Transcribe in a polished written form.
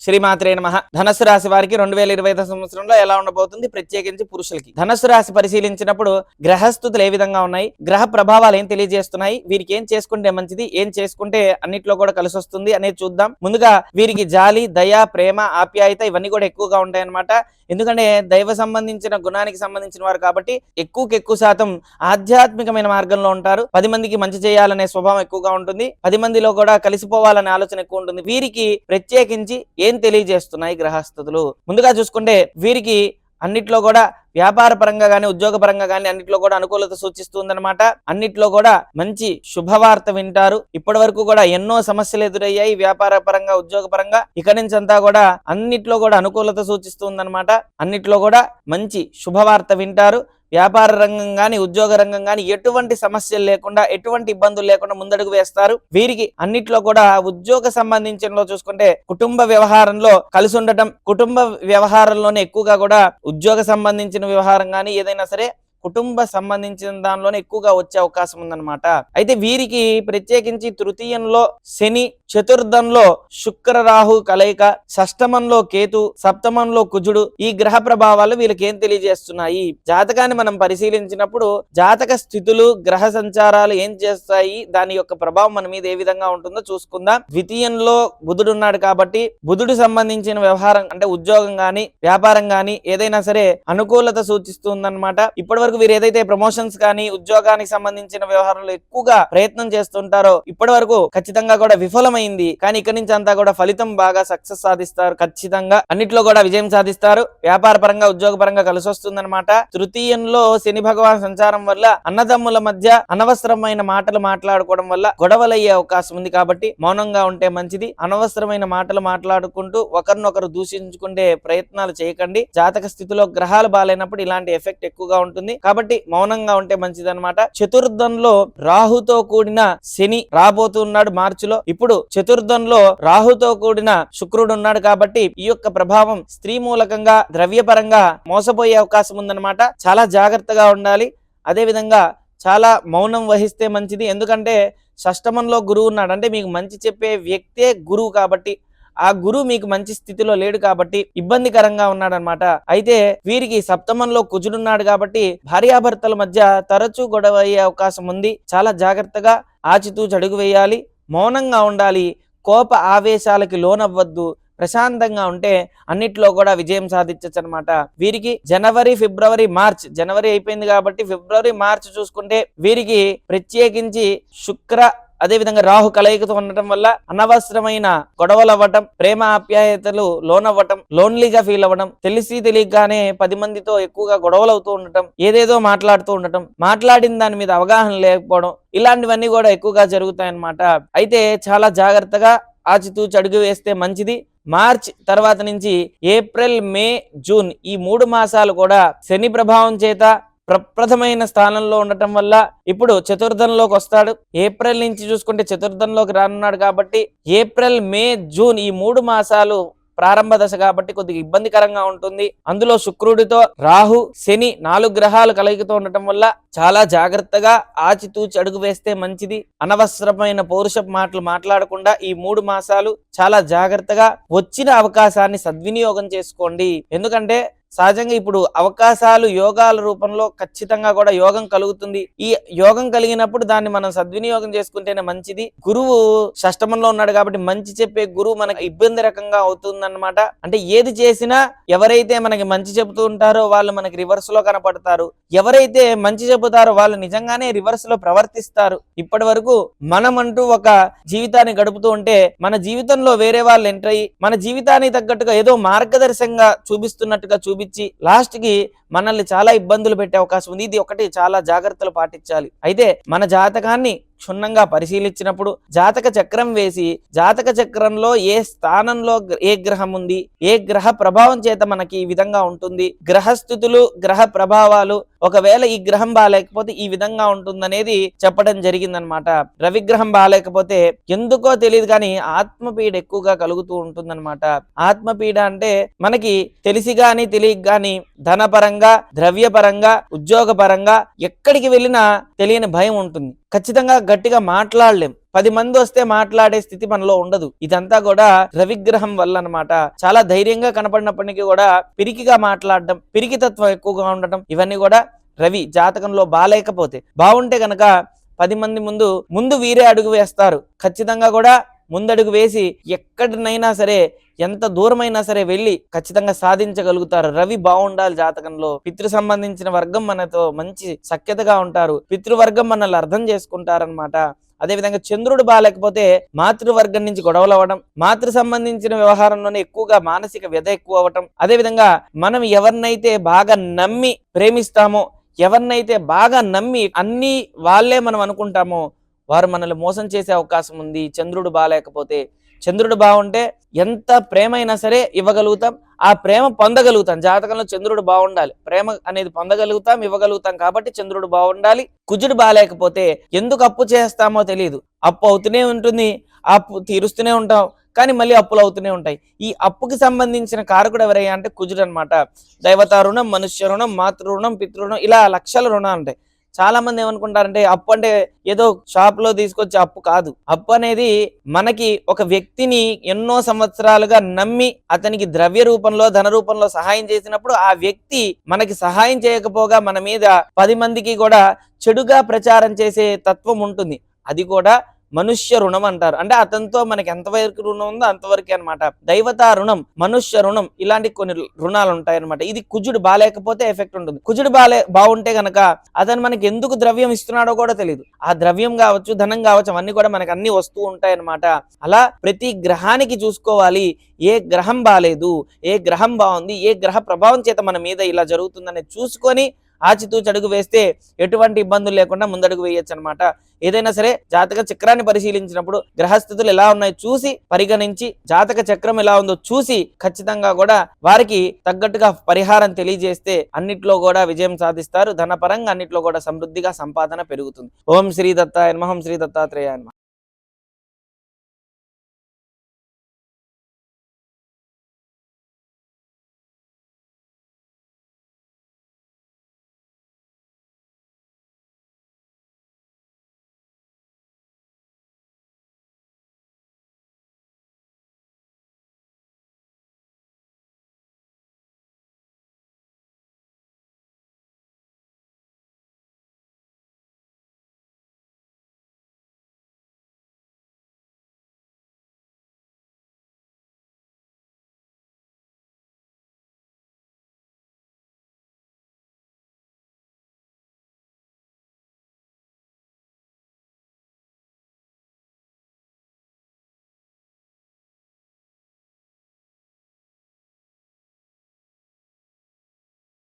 శ్రీమాత్రే నమః. ధనస్సు రాశి వారికి 2025 సంవత్సరంలో ఎలా ఉండబోతుంది, ప్రత్యేకించి పురుషులకి. ధనస్సు రాశి పరిశీలించినప్పుడు గ్రహస్థితులు ఏ విధంగా ఉన్నాయి, గ్రహ ప్రభావాలు ఏం తెలియజేస్తున్నాయి, వీరికి ఏం చేసుకుంటే మంచిది, ఏం చేసుకుంటే అన్నిట్లో కూడా కలిసి వస్తుంది అనేది చూద్దాం. ముందుగా వీరికి జాలి, దయ, ప్రేమ, ఆప్యాయత ఇవన్నీ కూడా ఎక్కువగా ఉంటాయి అన్నమాట. ఎందుకంటే దైవ సంబంధించిన గుణానికి సంబంధించిన వారు కాబట్టి ఎక్కువ శాతం ఆధ్యాత్మికమైన మార్గంలో ఉంటారు. 10 మందికి మంచి చేయాలనే స్వభావం ఎక్కువగా ఉంటుంది. 10 మందిలో కూడా కలిసిపోవాలనే ఆలోచన ఎక్కువ ఉంటుంది. వీరికి ప్రత్యేకించి ఏం తెలియజేస్తున్నాయి గ్రహస్థితులు? ముందుగా చూసుకుంటే వీరికి అన్నిట్లో కూడా వ్యాపార పరంగా గానీ, ఉద్యోగ పరంగా గానీ అన్నిట్లో కూడా అనుకూలత సూచిస్తుందన్నమాట. అన్నిట్లో కూడా మంచి శుభవార్త వింటారు. ఇప్పటి వరకు కూడా ఎన్నో సమస్యలు ఎదురయ్యాయి వ్యాపార పరంగా, ఉద్యోగ పరంగా. ఇక నుంచి అంతా కూడా అన్నిట్లో కూడా అనుకూలత సూచిస్తుందన్నమాట. అన్నిట్లో కూడా మంచి శుభవార్త వింటారు. వ్యాపార రంగం గాని, ఉద్యోగ రంగం గాని ఎటువంటి సమస్యలు లేకుండా, ఎటువంటి ఇబ్బందులు లేకుండా ముందడుగు వేస్తారు. వీరికి అన్నిట్లో కూడా ఉద్యోగ సంబంధించినలో చూసుకుంటే కుటుంబ వ్యవహారంలో కలిసి ఉండటం, కుటుంబ వ్యవహారంలోనే ఎక్కువగా కూడా ఉద్యోగ సంబంధించిన వ్యవహారం గాని ఏదైనా సరే కుటుంబ సంబంధించిన దానిలోనే ఎక్కువగా వచ్చే అవకాశం ఉందన్నమాట. అయితే వీరికి ప్రత్యేకించి తృతీయంలో శని, చతుర్థంలో శుక్ర రాహు కలయిక, షష్టమంలో కేతు, సప్తమంలో కుజుడు, ఈ గ్రహ ప్రభావాలు వీళ్ళకి ఏం తెలియజేస్తున్నాయి? జాతకాన్ని మనం పరిశీలించినప్పుడు జాతక స్థితులు, గ్రహ సంచారాలు ఏం చేస్తాయి, దాని యొక్క ప్రభావం మన మీద ఏ విధంగా ఉంటుందో చూసుకుందాం. ద్వితీయంలో బుధుడు ఉన్నాడు కాబట్టి బుధుడు సంబంధించిన వ్యవహారం అంటే ఉద్యోగం గాని, వ్యాపారం గాని ఏదైనా సరే అనుకూలత సూచిస్తుందన్నమాట. ఇప్పటి వీరు ఏదైతే ప్రమోషన్స్ కానీ, ఉద్యోగానికి సంబంధించిన వ్యవహారంలో ఎక్కువగా ప్రయత్నం చేస్తుంటారో ఇప్పటి వరకు ఖచ్చితంగా కూడా విఫలమైంది. కానీ ఇక్కడి నుంచి అంతా కూడా ఫలితం బాగా సక్సెస్ సాధిస్తారు. ఖచ్చితంగా అన్నిట్లో కూడా విజయం సాధిస్తారు. వ్యాపార పరంగా, ఉద్యోగ పరంగా కలిసి వస్తుందన్నమాట. తృతీయంలో శని భగవాన్ సంచారం వల్ల అన్నదమ్ముల మధ్య అనవసరమైన మాటలు మాట్లాడుకోవడం వల్ల గొడవలయ్యే అవకాశం ఉంది. కాబట్టి మౌనంగా ఉంటే మంచిది. అనవసరమైన మాటలు మాట్లాడుకుంటూ ఒకరినొకరు దూషించుకుంటే ప్రయత్నాలు చేయకండి. జాతక స్థితిలో గ్రహాలు బాగాలేనప్పుడు ఇలాంటి ఎఫెక్ట్ ఎక్కువగా ఉంటుంది. కాబట్టి మౌనంగా ఉంటే మంచిదన్నమాట. చతుర్థంలో రాహుతో కూడిన శని రాబోతున్నాడు మార్చిలో. ఇప్పుడు చతుర్థంలో రాహుతో కూడిన శుక్రుడు ఉన్నాడు కాబట్టి ఈ యొక్క ప్రభావం స్త్రీ మూలకంగా, ద్రవ్యపరంగా మోసపోయే అవకాశం ఉందన్నమాట. చాలా జాగ్రత్తగా ఉండాలి. అదే విధంగా చాలా మౌనం వహిస్తే మంచిది. ఎందుకంటే షష్టమంలో గురువు ఉన్నాడు, అంటే మీకు మంచి చెప్పే వ్యక్తే గురువు కాబట్టి ఆ గురువు మీకు మంచి స్థితిలో లేడు కాబట్టి ఇబ్బందికరంగా ఉన్నాడనమాట. అయితే వీరికి సప్తమంలో కుజుడున్నాడు కాబట్టి భార్యాభర్తల మధ్య తరచూ గొడవ అయ్యే అవకాశం ఉంది. చాలా జాగ్రత్తగా ఆచితూచి అడుగు వేయాలి. మౌనంగా ఉండాలి. కోప ఆవేశాలకి లోనవ్వద్దు. ప్రశాంతంగా ఉంటే అన్నిట్లో కూడా విజయం సాధించచ్చు అనమాట. వీరికి జనవరి, ఫిబ్రవరి, మార్చ్, జనవరి అయిపోయింది కాబట్టి ఫిబ్రవరి, మార్చ్ చూసుకుంటే వీరికి ప్రత్యేకించి శుక్ర అదే విధంగా రాహు కలయికతో ఉండటం వల్ల అనవసరమైన గొడవలు అవ్వటం, ప్రేమ ఆప్యాయతలు లోనవ్వటం, లోన్లీగా ఫీల్ అవ్వడం, తెలిసి తెలియగానే 10 మందితో ఎక్కువగా గొడవలు అవుతూ ఉండటం, ఏదేదో మాట్లాడుతూ ఉండటం, మాట్లాడిన దాని మీద అవగాహన లేకపోవడం, ఇలాంటివన్నీ కూడా ఎక్కువగా జరుగుతాయన్నమాట. అయితే చాలా జాగ్రత్తగా ఆచితూచి అడుగు వేస్తే మంచిది. మార్చ్ తర్వాత నుంచి ఏప్రిల్, మే, జూన్ ఈ 3 మాసాలు కూడా శని ప్రభావం చేత ప్రప్రథమైన స్థానంలో ఉండటం వల్ల ఇప్పుడు చతుర్థంలోకి వస్తాడు. ఏప్రిల్ నుంచి చూసుకుంటే చతుర్థంలోకి రానున్నాడు కాబట్టి ఏప్రిల్, మే, జూన్ ఈ 3 మాసాలు ప్రారంభ దశ కాబట్టి కొద్దిగా ఇబ్బందికరంగా ఉంటుంది. అందులో శుక్రుడితో రాహు, శని 4 గ్రహాలు కలయికతో ఉండటం వల్ల చాలా జాగ్రత్తగా ఆచితూచి అడుగు వేస్తే మంచిది. అనవసరమైన పౌరుషపు మాటలు మాట్లాడకుండా ఈ 3 మాసాలు చాలా జాగ్రత్తగా వచ్చిన అవకాశాన్ని సద్వినియోగం చేసుకోండి. ఎందుకంటే సహజంగా ఇప్పుడు అవకాశాలు యోగాల రూపంలో ఖచ్చితంగా కూడా యోగం కలుగుతుంది. ఈ యోగం కలిగినప్పుడు దాన్ని మనం సద్వినియోగం చేసుకుంటేనే మంచిది. గురువు షష్టమంలో ఉన్నాడు కాబట్టి మంచి చెప్పే గురువు మనకి ఇబ్బంది రకంగా అవుతుందన్నమాట. అంటే ఏది చేసినా ఎవరైతే మనకి మంచి చెబుతూ ఉంటారో వాళ్ళు మనకి రివర్స్ లో కనపడతారు. ఎవరైతే మంచి చెబుతారో వాళ్ళు నిజంగానే రివర్స్ లో ప్రవర్తిస్తారు. ఇప్పటి వరకు మనం అంటూ ఒక జీవితాన్ని గడుపుతూ ఉంటే మన జీవితంలో వేరే వాళ్ళు ఎంటర్ అయ్యి మన జీవితానికి తగ్గట్టుగా ఏదో మార్గదర్శకంగా చూపిస్తున్నట్టుగా లాస్ట్ కి మనల్ని చాలా ఇబ్బందులు పెట్టే అవకాశం ఉంది. ఇది ఒకటి చాలా జాగ్రత్తలు పాటించాలి. అయితే మన జాతకాన్ని క్షుణ్ణంగా పరిశీలించినప్పుడు జాతక చక్రం వేసి జాతక చక్రంలో ఏ స్థానంలో ఏ గ్రహం ఉంది, ఏ గ్రహ ప్రభావం చేత మనకి ఈ విధంగా ఉంటుంది, గ్రహస్థితులు, గ్రహ ప్రభావాలు, ఒకవేళ ఈ గ్రహం బాగాలేకపోతే ఈ విధంగా ఉంటుందనేది చెప్పడం జరిగిందనమాట. రవిగ్రహం బాగాలేకపోతే ఎందుకో తెలియదు కానీ ఆత్మపీడ ఎక్కువగా కలుగుతూ ఉంటుందన్నమాట. ఆత్మపీడ అంటే మనకి తెలిసి గాని తెలియక గాని ధనపరంగా పరంగా, ద్రవ్య పరంగా, ఉద్యోగ పరంగా ఎక్కడికి వెళ్ళినా తెలియని భయం ఉంటుంది. ఖచ్చితంగా గట్టిగా మాట్లాడలేం. 10 మంది వస్తే మాట్లాడే స్థితి మనలో ఉండదు. ఇదంతా కూడా రవిగ్రహం వల్ల అన్నమాట. చాలా ధైర్యంగా కనపడినప్పటికీ కూడా పిరికిగా మాట్లాడడం, పిరికితత్వం ఎక్కువగా ఉండటం, ఇవన్నీ కూడా రవి జాతకంలో బాలేకపోతే, బాగుంటే గనక 10 మంది ముందు వీరే అడుగు వేస్తారు. ఖచ్చితంగా కూడా ముందడుగు వేసి ఎక్కడినైనా సరే, ఎంత దూరమైనా సరే వెళ్ళి ఖచ్చితంగా సాధించగలుగుతారు. రవి బాగుండాలి జాతకంలో. పితృ సంబంధించిన వర్గం మనతో మంచి సఖ్యతగా ఉంటారు. పితృవర్గం మనల్ని అర్థం చేసుకుంటారనమాట. అదేవిధంగా చంద్రుడు బాగాలేకపోతే మాతృవర్గం నుంచి గొడవలు అవ్వడం, మాతృ సంబంధించిన వ్యవహారంలోనే ఎక్కువగా మానసిక వ్యధ ఎక్కువ అవ్వటం, అదేవిధంగా మనం ఎవరినైతే బాగా నమ్మి ప్రేమిస్తామో, ఎవరినైతే బాగా నమ్మి అన్ని వాళ్ళే మనం అనుకుంటామో వారు మనల్ని మోసం చేసే అవకాశం ఉంది చంద్రుడు బాగాలేకపోతే. చంద్రుడు బాగుంటే ఎంత ప్రేమ అయినా సరే ఇవ్వగలుగుతాం, ఆ ప్రేమ పొందగలుగుతాం. జాతకంలో చంద్రుడు బాగుండాలి, ప్రేమ అనేది పొందగలుగుతాం, ఇవ్వగలుగుతాం. కాబట్టి చంద్రుడు బాగుండాలి. కుజుడు బాగాలేకపోతే ఎందుకు అప్పు చేస్తామో తెలియదు, అప్పు అవుతూనే ఉంటుంది, అప్పు తీరుస్తూనే ఉంటాం, కానీ మళ్ళీ అప్పులు అవుతూనే ఉంటాయి. ఈ అప్పుకి సంబంధించిన కారకుడు ఎవరయ్యా అంటే కుజుడు అనమాట. దైవతా రుణం, మనుష్య రుణం, మాతృ రుణం, పితృ ఇలా లక్షల రుణాలు ఉంటాయి. చాలా మంది ఏమనుకుంటారంటే అప్పు అంటే ఏదో షాప్ లో తీసుకొచ్చే అప్పు కాదు. అప్పు అనేది మనకి ఒక వ్యక్తిని ఎన్నో సంవత్సరాలుగా నమ్మి అతనికి ద్రవ్య రూపంలో, ధన రూపంలో సహాయం చేసినప్పుడు ఆ వ్యక్తి మనకి సహాయం చేయకపోగా మన మీద 10 మందికి కూడా చెడుగా ప్రచారం చేసే తత్వం ఉంటుంది. అది కూడా మనుష్య రుణం అంటారు. అంటే అతనితో మనకి ఎంతవరకు రుణం ఉందో అంతవరకే అనమాట. దైవతా రుణం, మనుష్య రుణం, ఇలాంటి కొన్ని రుణాలు ఉంటాయి అనమాట. ఇది కుజుడు బాలేకపోతే ఎఫెక్ట్ ఉంటుంది. కుజుడు బాగుంటే గనక అతను మనకి ఎందుకు ద్రవ్యం ఇస్తున్నాడో కూడా తెలియదు. ఆ ద్రవ్యం కావచ్చు, ధనం కావచ్చు, అవన్నీ కూడా మనకి అన్ని వస్తూ ఉంటాయి అనమాట. అలా ప్రతి గ్రహానికి చూసుకోవాలి, ఏ గ్రహం బాలేదు, ఏ గ్రహం బాగుంది, ఏ గ్రహ ప్రభావం చేత మన మీద ఇలా జరుగుతుందని చూసుకొని ఆచితూచి అడుగు వేస్తే ఎటువంటి ఇబ్బందులు లేకుండా ముందడుగు వేయొచ్చు అనమాట. ఏదైనా సరే జాతక చక్రాన్ని పరిశీలించినప్పుడు గ్రహస్థితులు ఎలా ఉన్నాయో చూసి పరిగణించి, జాతక చక్రం ఎలా ఉందో చూసి ఖచ్చితంగా కూడా వారికి తగ్గట్టుగా పరిహారం తెలియజేస్తే అన్నిట్లో కూడా విజయం సాధిస్తారు. ధనపరంగా అన్నిట్లో కూడా సమృద్ధిగా సంపాదన పెరుగుతుంది. ఓం శ్రీ దత్తాయ నమః, శ్రీ దత్తాత్రేయాయ నమః.